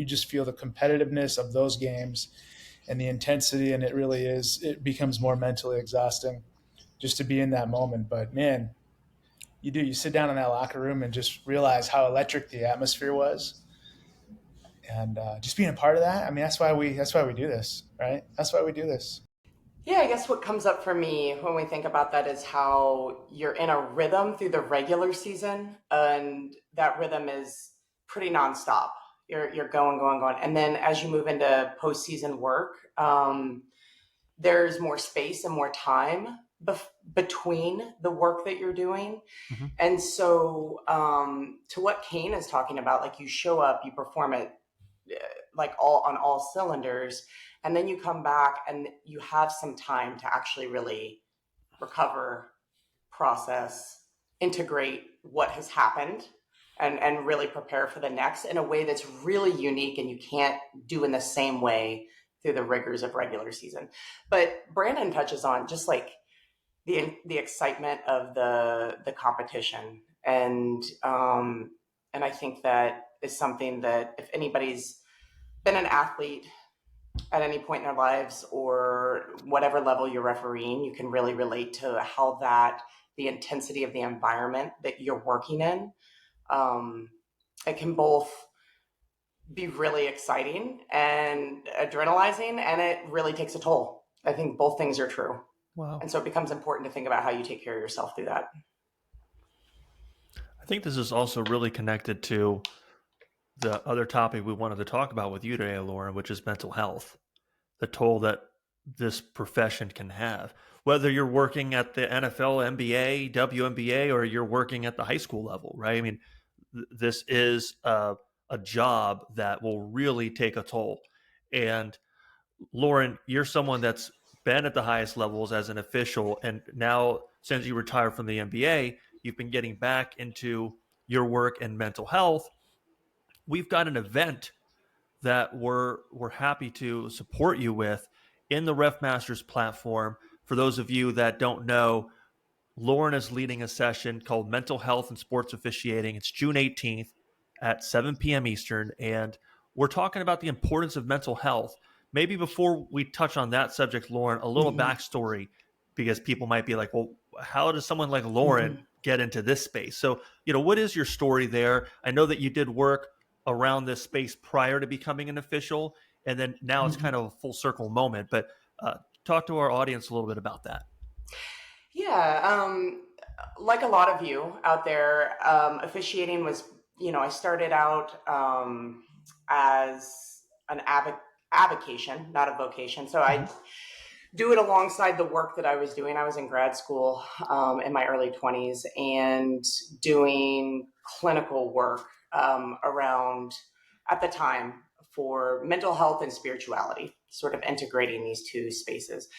You just feel the competitiveness of those games and the intensity, and it becomes more mentally exhausting just to be in that moment. But man, you sit down in that locker room and just realize how electric the atmosphere was, and just being a part of that. I mean, that's why we do this, right? That's why we do this. Yeah, I guess what comes up for me when we think about that is how you're in a rhythm through the regular season, and that rhythm is pretty nonstop. You're going, going, going, and then as you move into postseason work, there's more space and more time between the work that you're doing. Mhm. And so, to what Kane is talking about, like you show up, you perform it like all on all cylinders, and then you come back and you have some time to actually really recover, process, integrate what has happened, and really prepare for the next in a way that's really unique and you can't do in the same way through the rigors of regular season. But Brandon touches on just like the excitement of the competition, and I think that is something that if anybody's been an athlete at any point in their lives or whatever level you're refereeing, you can really relate to how that the intensity of the environment that you're working in, um, it can both be really exciting and adrenalizing, and it really takes a toll. I think both things are true. Wow. And so it becomes important to think about how you take care of yourself through that. I think this is also really connected to the other topic we wanted to talk about with you today, Lauren, which is mental health, the toll that this profession can have. Whether you're working at the NFL, NBA, WNBA, or you're working at the high school level, right? I mean, this is a job that will really take a toll. And Lauren, you're someone that's been at the highest levels as an official, and now since you retired from the NBA, you've been getting back into your work and mental health. We've got an event that we're happy to support you with in the Ref Masters platform. For those of you that don't know, Lauren is leading a session called Mental Health and Sports Officiating. It's June 18th at 7 p.m. Eastern, and we're talking about the importance of mental health. Maybe before we touch on that subject, Lauren, a little Mm-hmm. backstory, because people might be like, well, how does someone like Lauren Mm-hmm. get into this space? So, what is your story there? I know that you did work around this space prior to becoming an official, and then now it's Mm-hmm. kind of a full circle moment, but talk to our audience a little bit about that. Yeah, like a lot of you out there, officiating was, I started out as an avocation, not a vocation. So I Mhm. do it alongside the work that I was doing. I was in grad school in my early 20s and doing clinical work around, at the time, for mental health and spirituality, sort of integrating these two spaces.